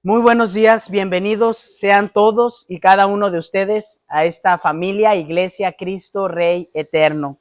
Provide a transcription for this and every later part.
Muy buenos días, bienvenidos sean todos y cada uno de ustedes a esta familia, Iglesia Cristo Rey Eterno.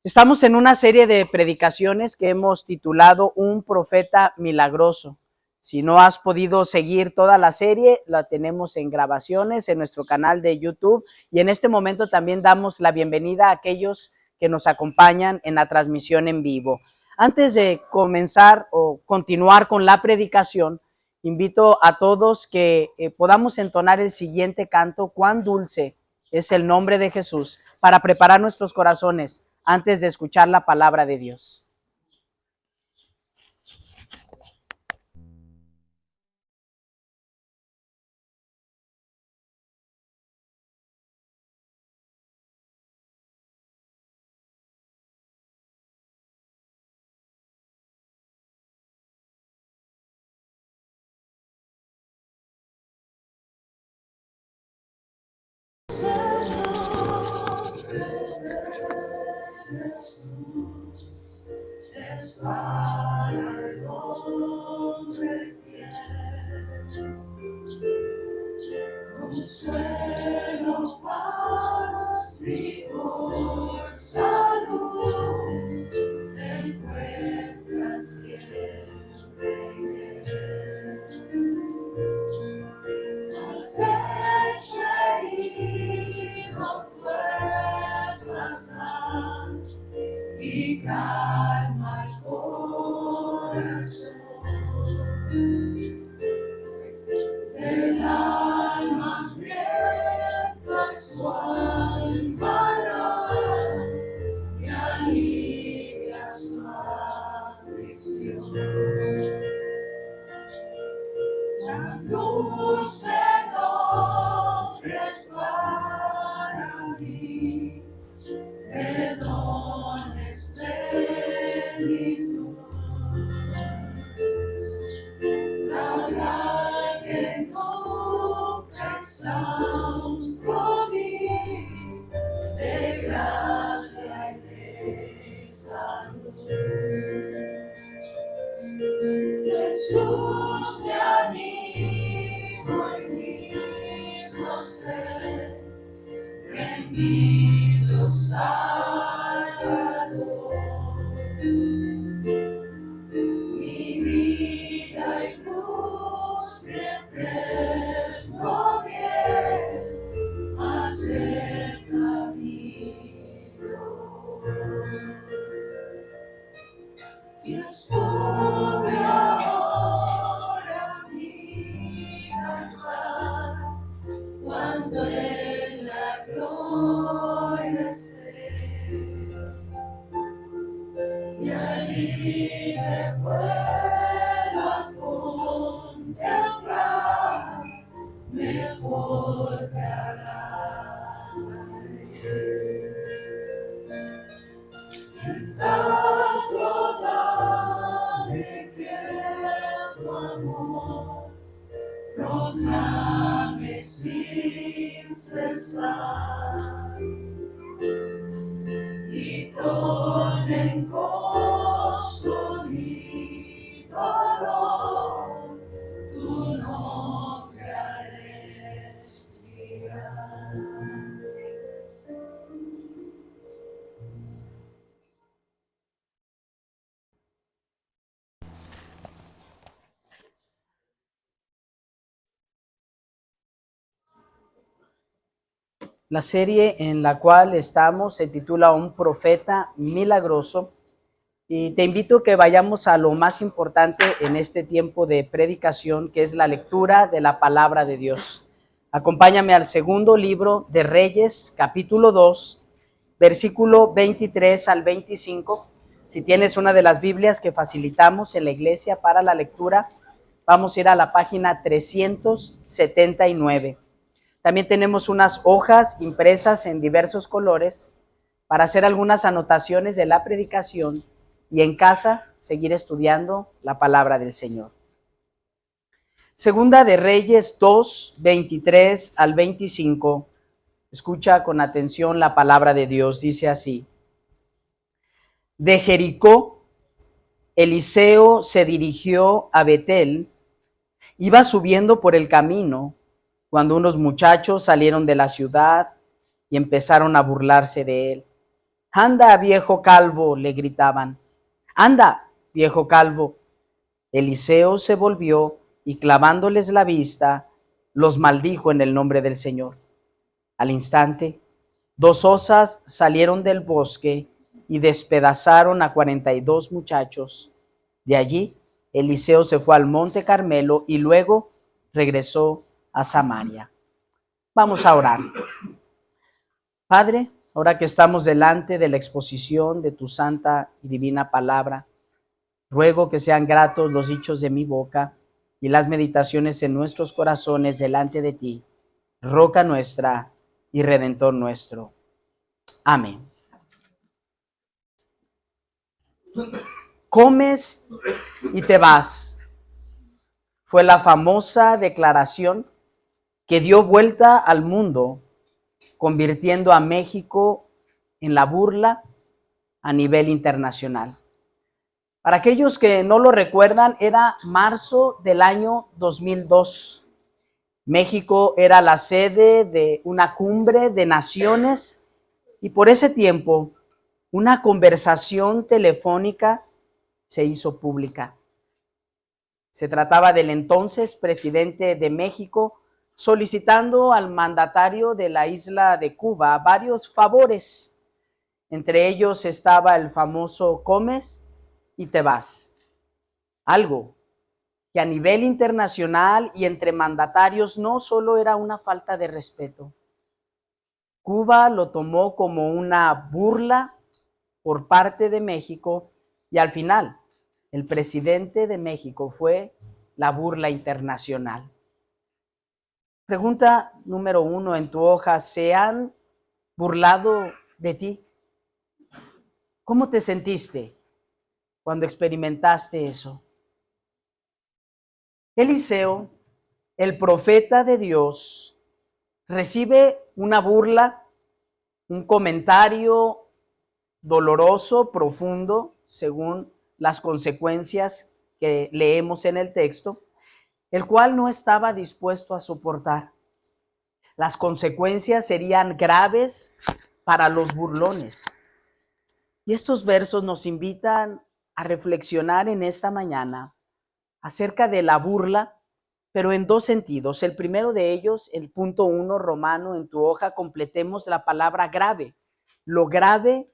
Estamos en una serie de predicaciones que hemos titulado Un profeta milagroso. Si no has podido seguir toda la serie, la tenemos en grabaciones en nuestro canal de YouTube y en este momento también damos la bienvenida a aquellos que nos acompañan en la transmisión en vivo. Antes de comenzar o continuar con la predicación, invito a todos que podamos entonar el siguiente canto, Cuán dulce es el nombre de Jesús, para preparar nuestros corazones antes de escuchar la palabra de Dios. Es para el hombre fiel, consuelo, paz, vigor, salud, encuentra siempre en él. Al pecho herido fuerzas da y calma el corazón. El alma hambrienta es cual maná que alivia su aflicción. Tan dulce nombre es para mí, de dones plenitud. Laura que nunca exhausto vi, de gracia y de salud. Jesús me anima y mi sostén, bendito Salvador. Mi vida y luz, mi eterno bien, acerca mío. Si estuve ahora mi alma, cuando en la gloria esté, y allí me puedo contemplar, mejor te alabaré. En tanto dame que tu amor proclame sin cesar, y torne en gozo mi dolor, tu nombre a respirar. La serie en la cual estamos se titula Un profeta milagroso y te invito a que vayamos a lo más importante en este tiempo de predicación, que es la lectura de la palabra de Dios. Acompáñame al segundo libro de Reyes, capítulo 2, versículo 23 al 25. Si tienes una de las Biblias que facilitamos en la iglesia para la lectura, vamos a ir a la página 379. También tenemos unas hojas impresas en diversos colores para hacer algunas anotaciones de la predicación y en casa seguir estudiando la palabra del Señor. Segunda de Reyes 2, 23 al 25. Escucha con atención la palabra de Dios. Dice así: De Jericó, Eliseo se dirigió a Betel. Iba subiendo por el camino cuando unos muchachos salieron de la ciudad y empezaron a burlarse de él. Anda, viejo calvo, le gritaban. Anda, viejo calvo. Eliseo se volvió y clavándoles la vista, los maldijo en el nombre del Señor. Al instante, dos osas salieron del bosque y despedazaron a 42 muchachos. De allí, Eliseo se fue al monte Carmelo y luego regresó a Samaria. Vamos a orar. Padre, ahora que estamos delante de la exposición de tu santa y divina palabra, ruego que sean gratos los dichos de mi boca y las meditaciones en nuestros corazones delante de ti, roca nuestra y redentor nuestro. Amén. Comes y te vas. Fue la famosa declaración que dio vuelta al mundo, convirtiendo a México en la burla a nivel internacional. Para aquellos que no lo recuerdan, era marzo del año 2002. México era la sede de una cumbre de naciones y por ese tiempo una conversación telefónica se hizo pública. Se trataba del entonces presidente de México solicitando al mandatario de la isla de Cuba varios favores. Entre ellos estaba el famoso comes y te vas. Algo que a nivel internacional y entre mandatarios no solo era una falta de respeto. Cuba lo tomó como una burla por parte de México y al final el presidente de México fue la burla internacional. Pregunta número 1 en tu hoja: ¿se han burlado de ti? ¿Cómo te sentiste cuando experimentaste eso? Eliseo, el profeta de Dios, recibe una burla, un comentario doloroso, profundo, según las consecuencias que leemos en el texto, el cual no estaba dispuesto a soportar. Las consecuencias serían graves para los burlones. Y estos versos nos invitan a reflexionar en esta mañana acerca de la burla, pero en dos sentidos. El primero de ellos, el punto 1 romano en tu hoja, completemos la palabra grave, lo grave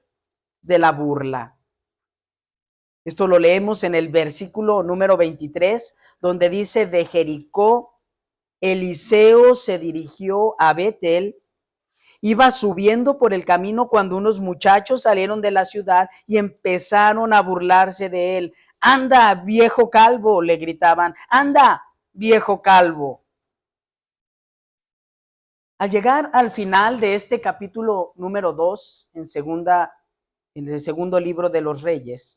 de la burla. Esto lo leemos en el versículo número 23, donde dice: de Jericó, Eliseo se dirigió a Betel. Iba subiendo por el camino cuando unos muchachos salieron de la ciudad y empezaron a burlarse de él. Anda, viejo calvo, le gritaban. Anda, viejo calvo. Al llegar al final de este capítulo número 2, en el segundo libro de los Reyes,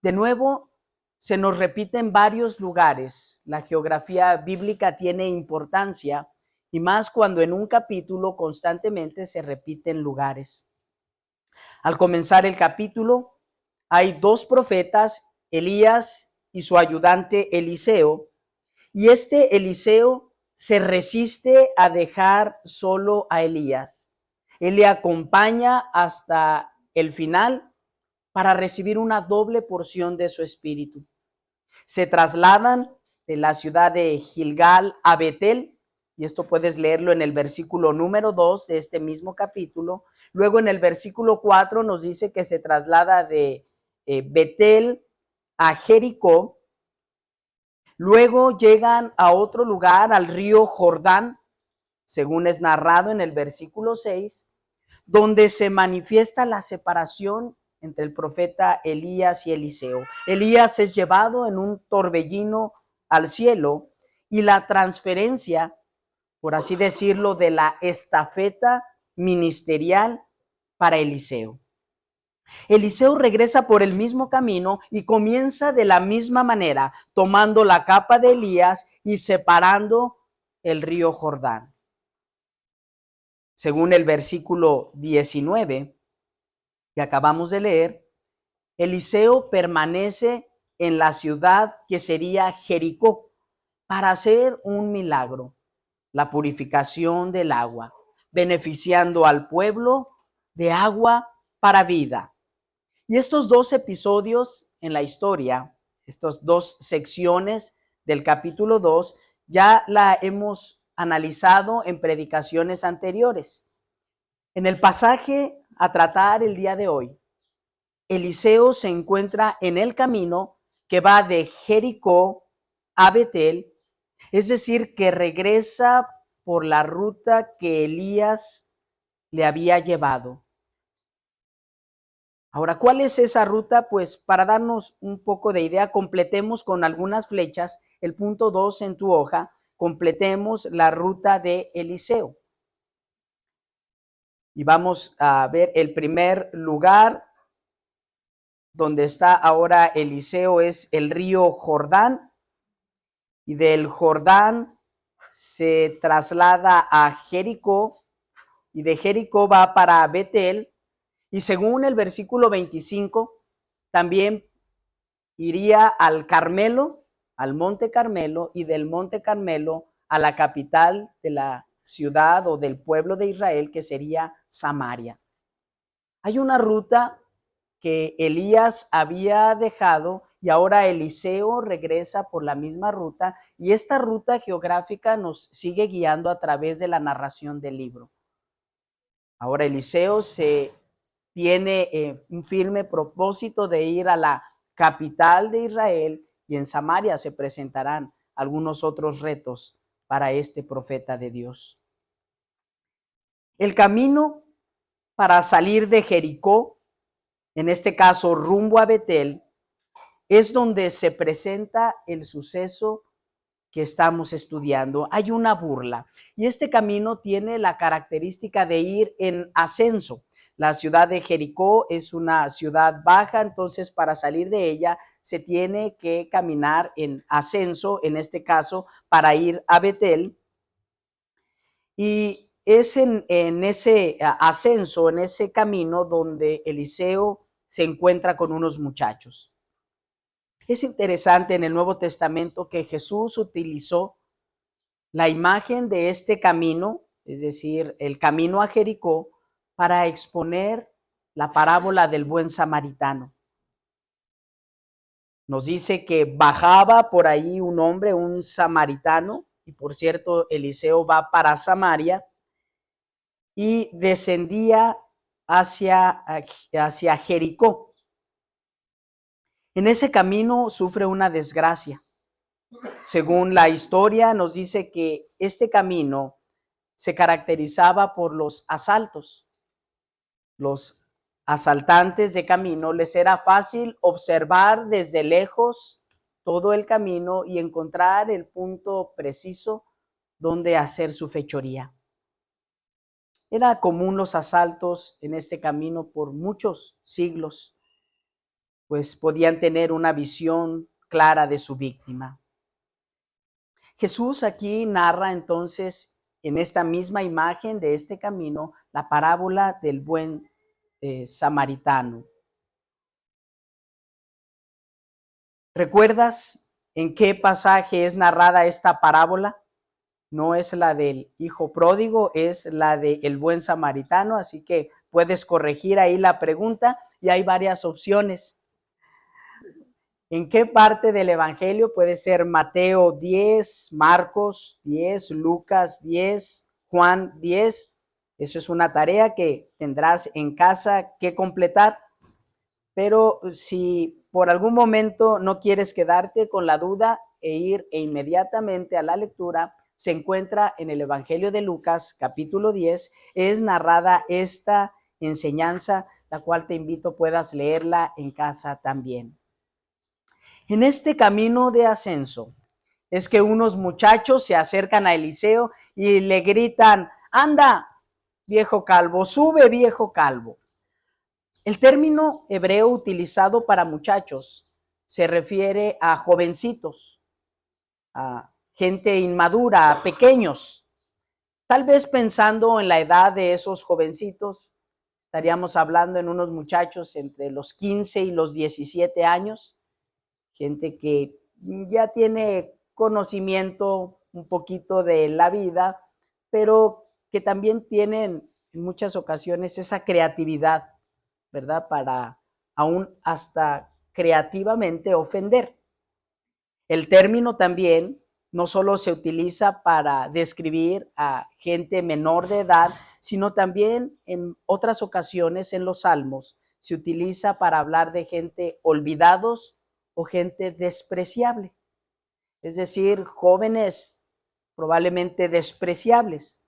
de nuevo se nos repite en varios lugares. La geografía bíblica tiene importancia y más cuando en un capítulo constantemente se repiten lugares. Al comenzar el capítulo, hay dos profetas, Elías y su ayudante Eliseo, y este Eliseo se resiste a dejar solo a Elías. Él le acompaña hasta el final para recibir una doble porción de su espíritu. Se trasladan de la ciudad de Gilgal a Betel, y esto puedes leerlo en el versículo número 2 de este mismo capítulo. Luego en el versículo 4 nos dice que se traslada de Betel a Jericó. Luego llegan a otro lugar, al río Jordán, según es narrado en el versículo 6, donde se manifiesta la separación entre el profeta Elías y Eliseo. Elías es llevado en un torbellino al cielo y la transferencia, por así decirlo, de la estafeta ministerial para Eliseo. Eliseo regresa por el mismo camino y comienza de la misma manera, tomando la capa de Elías y separando el río Jordán. Según el versículo 19 que acabamos de leer, Eliseo permanece en la ciudad que sería Jericó para hacer un milagro, la purificación del agua, beneficiando al pueblo de agua para vida. Y estos dos episodios en la historia, estas dos secciones del capítulo 2, ya la hemos analizado en predicaciones anteriores. En el pasaje a tratar el día de hoy, Eliseo se encuentra en el camino que va de Jericó a Betel, es decir, que regresa por la ruta que Elías le había llevado. Ahora, ¿cuál es esa ruta? Pues para darnos un poco de idea, completemos con algunas flechas el punto 2 en tu hoja, completemos la ruta de Eliseo. Y vamos a ver el primer lugar donde está ahora Eliseo es el río Jordán, y del Jordán se traslada a Jericó, y de Jericó va para Betel, y según el versículo 25, también iría al Carmelo, al Monte Carmelo, y del Monte Carmelo a la capital de la ciudad o del pueblo de Israel, que sería Samaria. Hay una ruta que Elías había dejado y ahora Eliseo regresa por la misma ruta, y esta ruta geográfica nos sigue guiando a través de la narración del libro. Ahora Eliseo se tiene un firme propósito de ir a la capital de Israel, y en Samaria se presentarán algunos otros retos para este profeta de Dios. El camino para salir de Jericó, en este caso rumbo a Betel, es donde se presenta el suceso que estamos estudiando. Hay una burla, y este camino tiene la característica de ir en ascenso. La ciudad de Jericó es una ciudad baja, entonces para salir de ella se tiene que caminar en ascenso, en este caso para ir a Betel. Y es en ese ascenso, en ese camino, donde Eliseo se encuentra con unos muchachos. Es interesante en el Nuevo Testamento que Jesús utilizó la imagen de este camino, es decir, el camino a Jericó, para exponer la parábola del buen samaritano. Nos dice que bajaba por ahí un hombre, un samaritano, y por cierto, Eliseo va para Samaria, y descendía hacia Jericó. En ese camino sufre una desgracia. Según la historia, nos dice que este camino se caracterizaba por los asaltos. Los asaltantes de camino les era fácil observar desde lejos todo el camino y encontrar el punto preciso donde hacer su fechoría. Era común los asaltos en este camino por muchos siglos, pues podían tener una visión clara de su víctima. Jesús aquí narra entonces en esta misma imagen de este camino la parábola del buen samaritano. ¿Recuerdas en qué pasaje es narrada esta parábola? No es la del hijo pródigo, es la del buen samaritano, así que puedes corregir ahí la pregunta y hay varias opciones. ¿En qué parte del Evangelio? Puede ser Mateo 10, Marcos 10, Lucas 10, Juan 10. Eso es una tarea que tendrás en casa que completar. Pero si por algún momento no quieres quedarte con la duda e ir inmediatamente a la lectura, se encuentra en el Evangelio de Lucas, capítulo 10, es narrada esta enseñanza, la cual te invito puedas leerla en casa también. En este camino de ascenso es que unos muchachos se acercan a Eliseo y le gritan: anda, viejo calvo, sube, viejo calvo. El término hebreo utilizado para muchachos se refiere a jovencitos, a gente inmadura, a pequeños. Tal vez pensando en la edad de esos jovencitos, estaríamos hablando en unos muchachos entre los 15 y los 17 años, gente que ya tiene conocimiento un poquito de la vida, pero que también tienen en muchas ocasiones esa creatividad, ¿verdad? Para aún hasta creativamente ofender. El término también no solo se utiliza para describir a gente menor de edad, sino también en otras ocasiones en los salmos se utiliza para hablar de gente olvidados o gente despreciable, es decir, jóvenes probablemente despreciables.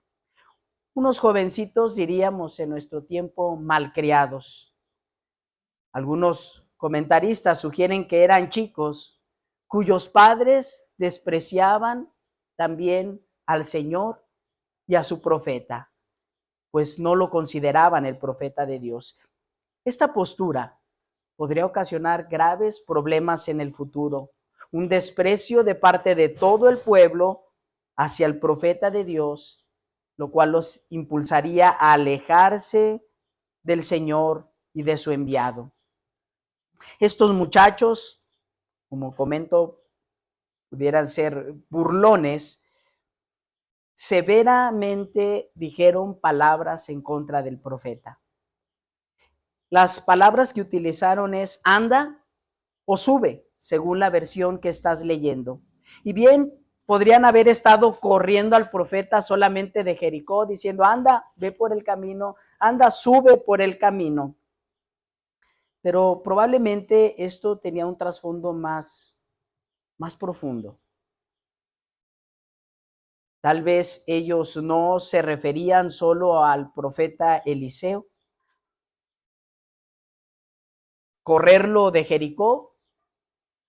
Unos jovencitos, diríamos en nuestro tiempo, malcriados. Algunos comentaristas sugieren que eran chicos cuyos padres despreciaban también al Señor y a su profeta, pues no lo consideraban el profeta de Dios. Esta postura podría ocasionar graves problemas en el futuro, un desprecio de parte de todo el pueblo hacia el profeta de Dios, lo cual los impulsaría a alejarse del Señor y de su enviado. Estos muchachos, como comento, pudieran ser burlones, severamente dijeron palabras en contra del profeta. Las palabras que utilizaron es anda o sube, según la versión que estás leyendo. Y bien, podrían haber estado corriendo al profeta solamente de Jericó, diciendo, anda, ve por el camino, anda, sube por el camino. Pero probablemente esto tenía un trasfondo más profundo. Tal vez ellos no se referían solo al profeta Eliseo. Correrlo de Jericó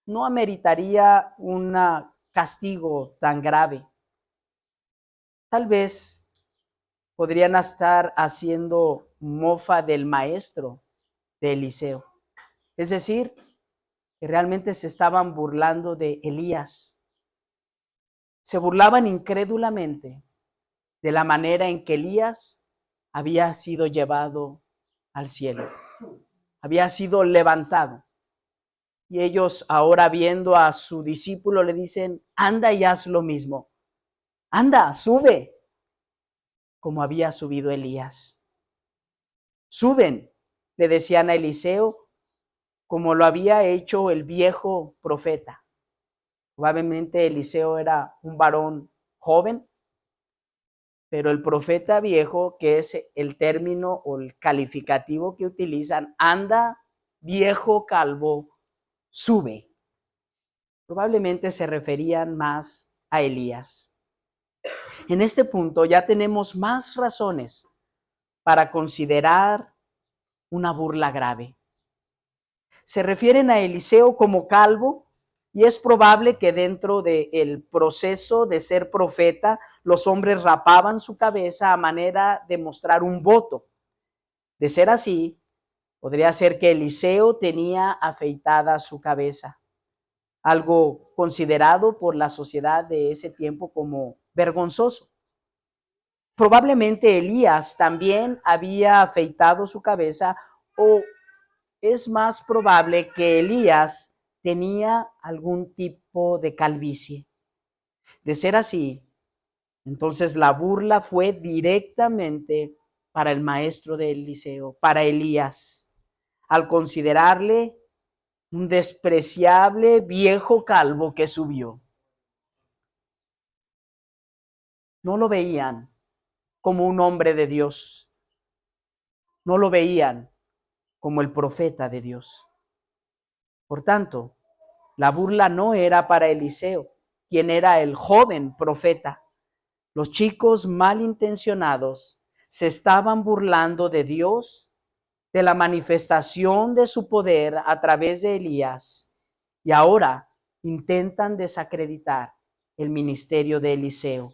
no ameritaría un castigo tan grave. Tal vez podrían estar haciendo mofa del maestro de Eliseo. Es decir, que realmente se estaban burlando de Elías. Se burlaban incrédulamente de la manera en que Elías había sido llevado al cielo, había sido levantado. Y ellos ahora viendo a su discípulo le dicen, anda y haz lo mismo. Anda, sube, como había subido Elías. Suben, le decían a Eliseo, como lo había hecho el viejo profeta. Probablemente Eliseo era un varón joven, pero el profeta viejo, que es el término o el calificativo que utilizan, anda, viejo calvo, sube. Probablemente se referían más a Elías. En este punto ya tenemos más razones para considerar una burla grave. Se refieren a Eliseo como calvo y es probable que dentro del proceso de ser profeta los hombres rapaban su cabeza a manera de mostrar un voto. De ser así, podría ser que Eliseo tenía afeitada su cabeza, algo considerado por la sociedad de ese tiempo como vergonzoso. Probablemente Elías también había afeitado su cabeza, o es más probable que Elías tenía algún tipo de calvicie. De ser así, entonces la burla fue directamente para el maestro de Eliseo, para Elías, al considerarle un despreciable viejo calvo que subió. No lo veían como un hombre de Dios, no lo veían como el profeta de Dios. Por tanto, la burla no era para Eliseo, quien era el joven profeta. Los chicos malintencionados se estaban burlando de Dios, de la manifestación de su poder a través de Elías, y ahora intentan desacreditar el ministerio de Eliseo.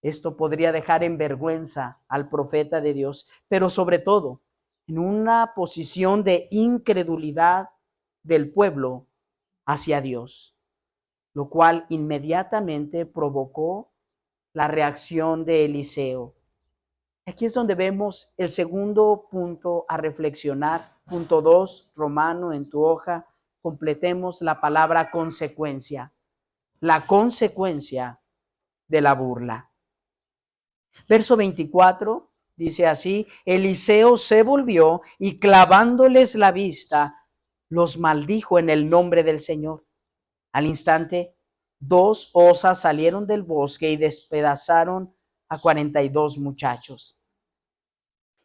Esto podría dejar en vergüenza al profeta de Dios, pero sobre todo en una posición de incredulidad del pueblo hacia Dios, lo cual inmediatamente provocó la reacción de Eliseo. Aquí es donde vemos el segundo punto a reflexionar. Punto 2, Romano, en tu hoja, completemos la palabra consecuencia. La consecuencia de la burla. Verso 24 dice así: Eliseo se volvió y clavándoles la vista, los maldijo en el nombre del Señor. Al instante, 2 osas salieron del bosque y despedazaron a 42 muchachos.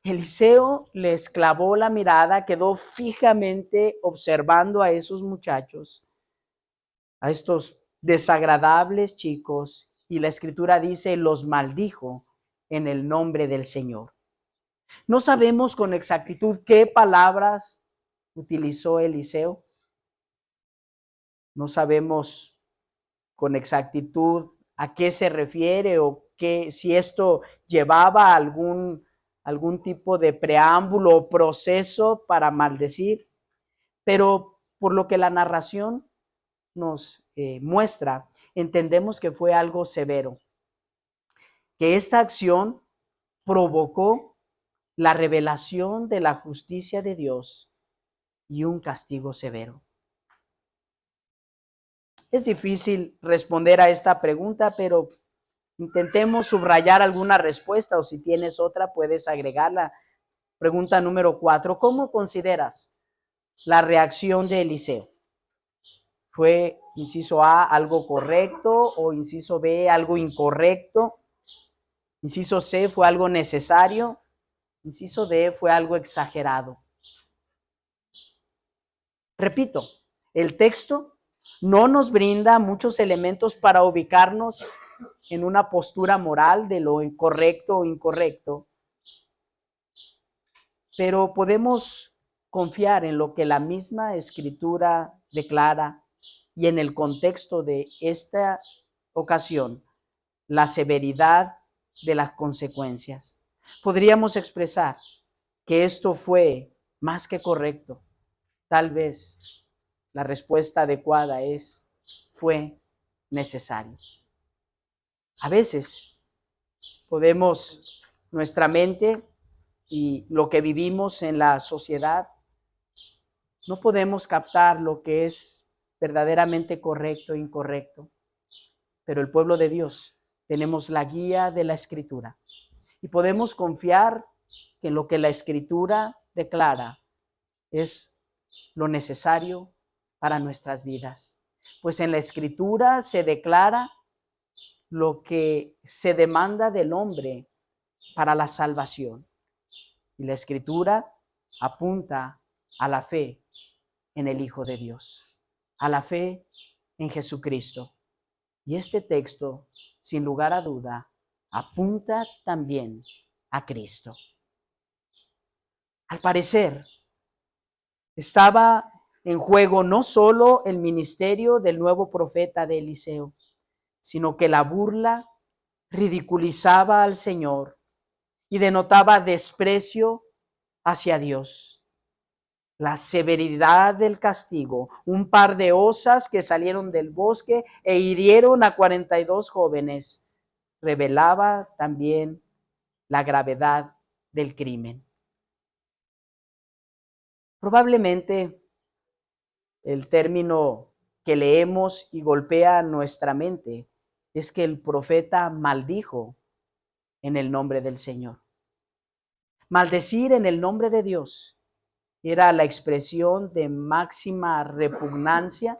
Eliseo les clavó la mirada, quedó fijamente observando a esos muchachos, a estos desagradables chicos, y la escritura dice, los maldijo en el nombre del Señor. No sabemos con exactitud qué palabras utilizó Eliseo. No sabemos con exactitud a qué se refiere o si esto llevaba algún tipo de preámbulo o proceso para maldecir, pero por lo que la narración nos muestra, entendemos que fue algo severo, que esta acción provocó la revelación de la justicia de Dios y un castigo severo. Es difícil responder a esta pregunta, pero intentemos subrayar alguna respuesta, o si tienes otra puedes agregarla. Pregunta número 4. ¿Cómo consideras la reacción de Eliseo? ¿Fue, inciso A, algo correcto, o inciso B, algo incorrecto? Inciso C, ¿fue algo necesario? Inciso D, ¿fue algo exagerado? Repito, el texto no nos brinda muchos elementos para ubicarnos en una postura moral de lo correcto o incorrecto, pero podemos confiar en lo que la misma escritura declara y en el contexto de esta ocasión, la severidad de las consecuencias. Podríamos expresar que esto fue más que correcto. Tal vez la respuesta adecuada fue necesario. A veces podemos, nuestra mente y lo que vivimos en la sociedad, no podemos captar lo que es verdaderamente correcto e incorrecto. Pero el pueblo de Dios tenemos la guía de la Escritura y podemos confiar que lo que la Escritura declara es lo necesario para nuestras vidas. Pues en la Escritura se declara lo que se demanda del hombre para la salvación. Y la Escritura apunta a la fe en el Hijo de Dios, a la fe en Jesucristo. Y este texto, sin lugar a duda, apunta también a Cristo. Al parecer, estaba en juego no solo el ministerio del nuevo profeta de Eliseo, sino que la burla ridiculizaba al Señor y denotaba desprecio hacia Dios. La severidad del castigo, un par de osas que salieron del bosque e hirieron a 42 jóvenes, revelaba también la gravedad del crimen. Probablemente el término que leemos y golpea nuestra mente es que el profeta maldijo en el nombre del Señor. Maldecir en el nombre de Dios era la expresión de máxima repugnancia,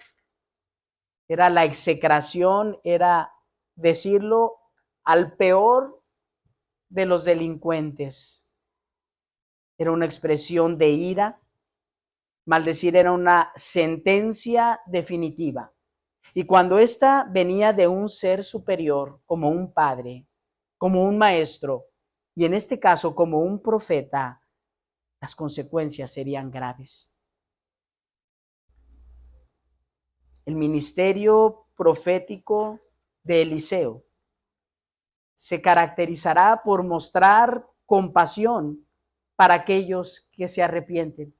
era la execración, era decirlo al peor de los delincuentes. Era una expresión de ira. Maldecir era una sentencia definitiva. Y cuando ésta venía de un ser superior, como un padre, como un maestro, y en este caso como un profeta, las consecuencias serían graves. El ministerio profético de Eliseo se caracterizará por mostrar compasión para aquellos que se arrepienten,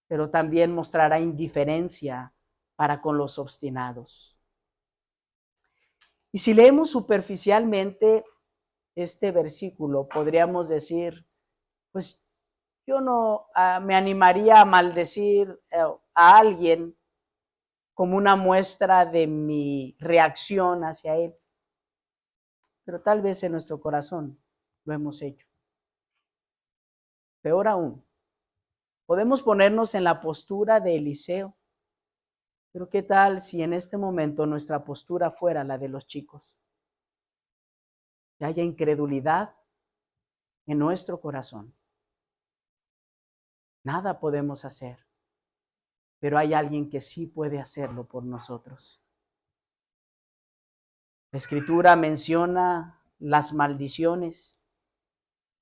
pero también mostrará indiferencia para con los obstinados. Y si leemos superficialmente este versículo, podríamos decir, pues yo no me animaría a maldecir a alguien como una muestra de mi reacción hacia él, pero tal vez en nuestro corazón lo hemos hecho. Peor aún, podemos ponernos en la postura de Eliseo, pero ¿qué tal si en este momento nuestra postura fuera la de los chicos? Que haya incredulidad en nuestro corazón. Nada podemos hacer, pero hay alguien que sí puede hacerlo por nosotros. La Escritura menciona las maldiciones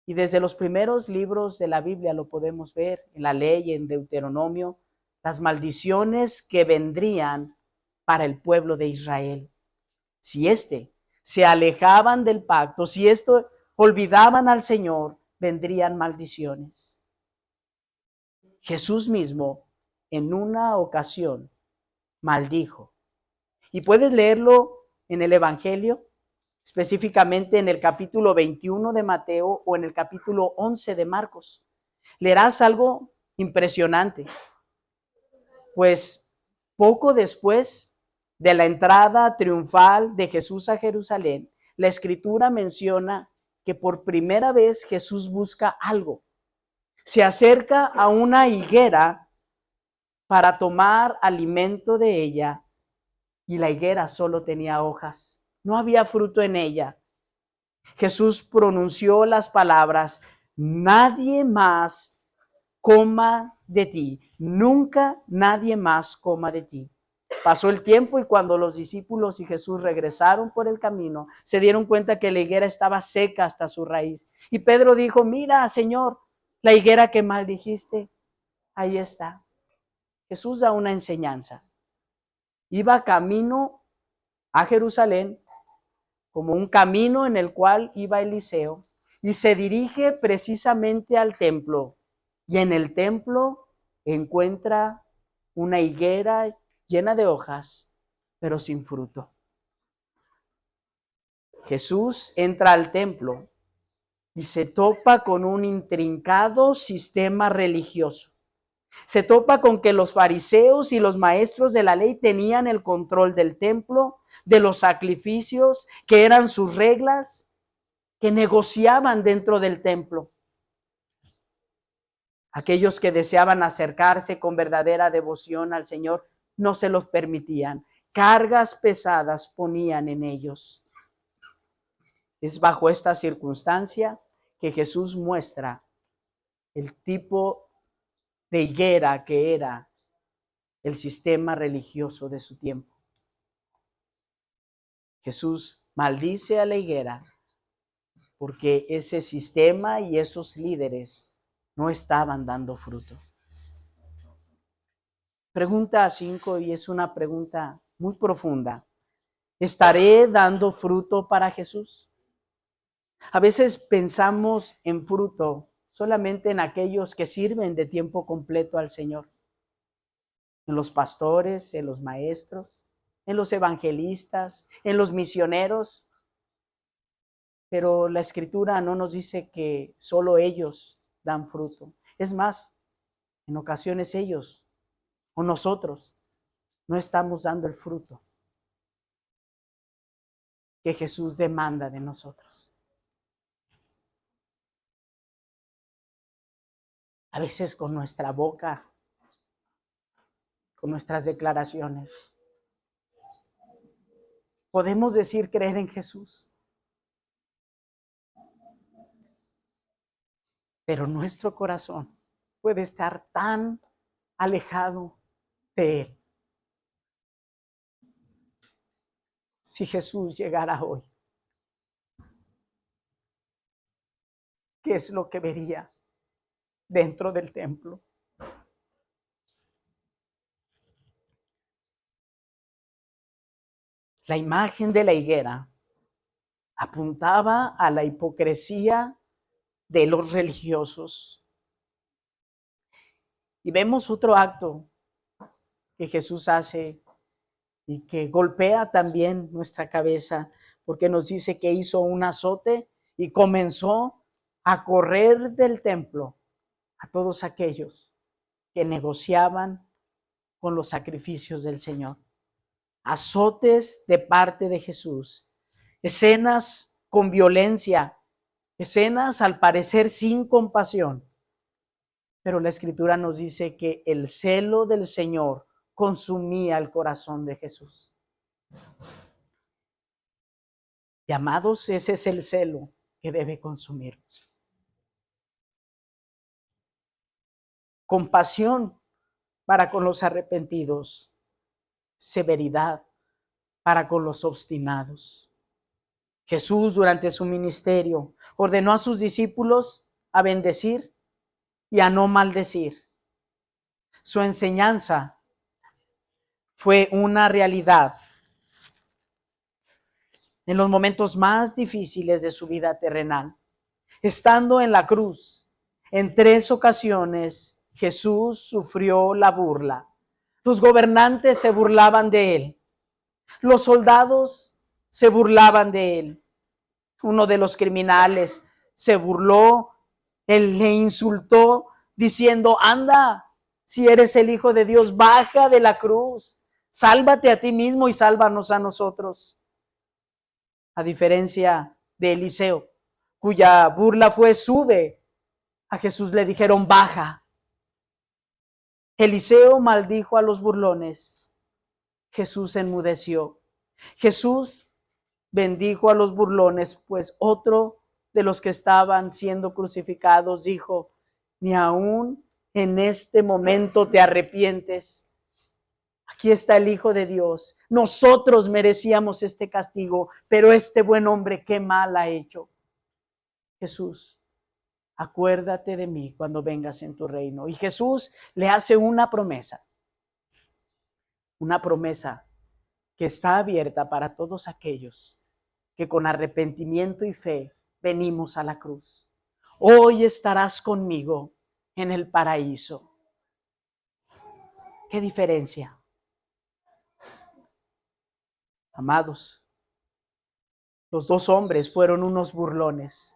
y desde los primeros libros de la Biblia lo podemos ver, en la ley, en Deuteronomio, las maldiciones que vendrían para el pueblo de Israel. Si se alejaban del pacto, si olvidaban al Señor, vendrían maldiciones. Jesús mismo en una ocasión maldijo. Y puedes leerlo en el Evangelio, específicamente en el capítulo 21 de Mateo o en el capítulo 11 de Marcos. Leerás algo impresionante, pues poco después de la entrada triunfal de Jesús a Jerusalén, la Escritura menciona que por primera vez Jesús busca algo. Se acerca a una higuera para tomar alimento de ella y la higuera solo tenía hojas. No había fruto en ella. Jesús pronunció las palabras: nadie más coma de ti, nunca nadie más coma de ti. Pasó el tiempo y cuando los discípulos y Jesús regresaron por el camino, se dieron cuenta que la higuera estaba seca hasta su raíz. Y Pedro dijo: mira, Señor, la higuera que maldijiste, ahí está. Jesús da una enseñanza. Iba camino a Jerusalén, como un camino en el cual iba Eliseo, y se dirige precisamente al templo. Y en el templo encuentra una higuera llena de hojas, pero sin fruto. Jesús entra al templo y se topa con un intrincado sistema religioso. Se topa con que los fariseos y los maestros de la ley tenían el control del templo, de los sacrificios, que eran sus reglas, que negociaban dentro del templo. Aquellos que deseaban acercarse con verdadera devoción al Señor no se los permitían. Cargas pesadas ponían en ellos. Es bajo esta circunstancia que Jesús muestra el tipo de higuera que era el sistema religioso de su tiempo. Jesús maldice a la higuera porque ese sistema y esos líderes no estaban dando fruto. Pregunta 5, y es una pregunta muy profunda. ¿Estaré dando fruto para Jesús? A veces pensamos en fruto solamente en aquellos que sirven de tiempo completo al Señor. En los pastores, en los maestros, en los evangelistas, en los misioneros. Pero la Escritura no nos dice que solo ellos dan fruto. Es más, en ocasiones ellos o nosotros no estamos dando el fruto que Jesús demanda de nosotros. A veces con nuestra boca, con nuestras declaraciones, podemos decir creer en Jesús, pero nuestro corazón puede estar tan alejado de Él. Si Jesús llegara hoy, ¿qué es lo que vería dentro del templo? La imagen de la higuera apuntaba a la hipocresía de los religiosos. Y vemos otro acto que Jesús hace y que golpea también nuestra cabeza, porque nos dice que hizo un azote y comenzó a correr del templo a todos aquellos que negociaban con los sacrificios del Señor. Azotes de parte de Jesús, escenas con violencia, escenas al parecer sin compasión. Pero la Escritura nos dice que el celo del Señor consumía el corazón de Jesús. Y amados, ese es el celo que debe consumirnos. Compasión para con los arrepentidos, severidad para con los obstinados. Jesús, durante su ministerio, ordenó a sus discípulos a bendecir y a no maldecir. Su enseñanza fue una realidad en los momentos más difíciles de su vida terrenal. Estando en la cruz, en 3 ocasiones, Jesús sufrió la burla. Los gobernantes se burlaban de él. Los soldados se burlaban de él. Uno de los criminales se burló, él le insultó diciendo: anda, si eres el Hijo de Dios, baja de la cruz, sálvate a ti mismo y sálvanos a nosotros. A diferencia de Eliseo, cuya burla fue: sube. A Jesús le dijeron: baja. Eliseo maldijo a los burlones. Jesús enmudeció. Jesús bendijo a los burlones, pues otro de los que estaban siendo crucificados dijo: ni aún en este momento te arrepientes. Aquí está el Hijo de Dios. Nosotros merecíamos este castigo, pero este buen hombre, ¿qué mal ha hecho? Jesús, acuérdate de mí cuando vengas en tu reino. Y Jesús le hace una promesa que está abierta para todos aquellos que con arrepentimiento y fe venimos a la cruz. Hoy estarás conmigo en el paraíso. ¿Qué diferencia? Amados, los 2 hombres fueron unos burlones,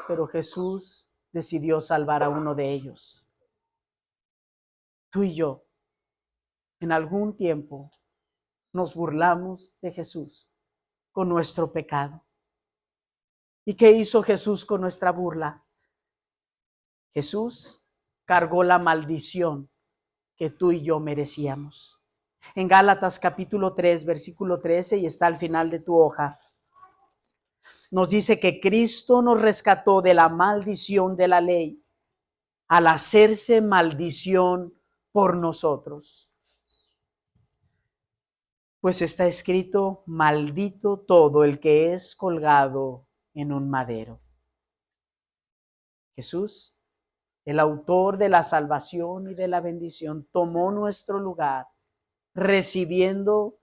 pero Jesús decidió salvar a uno de ellos. Tú y yo, en algún tiempo, nos burlamos de Jesús con nuestro pecado. ¿Y qué hizo Jesús con nuestra burla? Jesús cargó la maldición que tú y yo merecíamos. En Gálatas capítulo 3, versículo 13, y está al final de tu hoja, nos dice que Cristo nos rescató de la maldición de la ley al hacerse maldición por nosotros. Pues está escrito: maldito todo el que es colgado en un madero. Jesús, el autor de la salvación y de la bendición, tomó nuestro lugar, recibiendo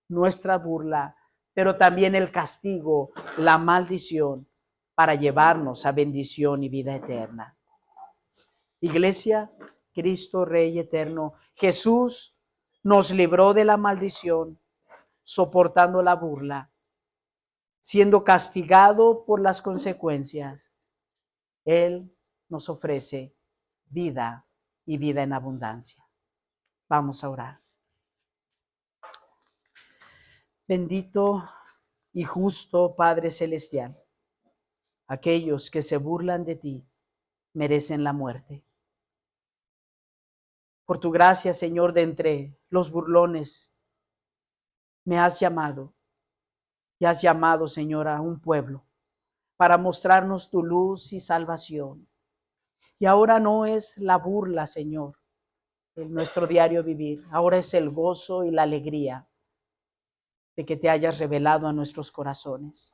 nuestra burla, pero también el castigo, la maldición, para llevarnos a bendición y vida eterna. Iglesia, Cristo Rey eterno, Jesús nos libró de la maldición, soportando la burla, siendo castigado por las consecuencias. Él nos ofrece vida y vida en abundancia. Vamos a orar. Bendito y justo Padre Celestial, aquellos que se burlan de ti merecen la muerte. Por tu gracia, Señor, de entre los burlones, me has llamado y has llamado, Señor, a un pueblo para mostrarnos tu luz y salvación. Y ahora no es la burla, Señor, en nuestro diario vivir. Ahora es el gozo y la alegría de que te hayas revelado a nuestros corazones.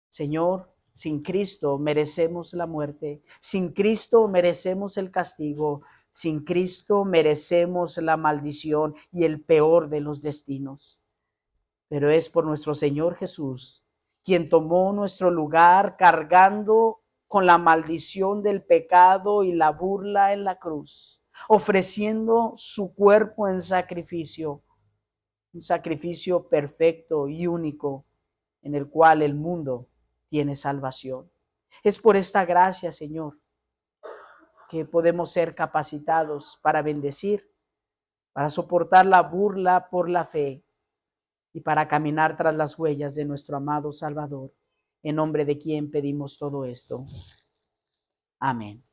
Señor, sin Cristo merecemos la muerte. Sin Cristo merecemos el castigo. Sin Cristo merecemos la maldición y el peor de los destinos. Pero es por nuestro Señor Jesús, quien tomó nuestro lugar cargando con la maldición del pecado y la burla en la cruz, ofreciendo su cuerpo en sacrificio, un sacrificio perfecto y único en el cual el mundo tiene salvación. Es por esta gracia, Señor, que podemos ser capacitados para bendecir, para soportar la burla por la fe y para caminar tras las huellas de nuestro amado Salvador, en nombre de quien pedimos todo esto. Amén.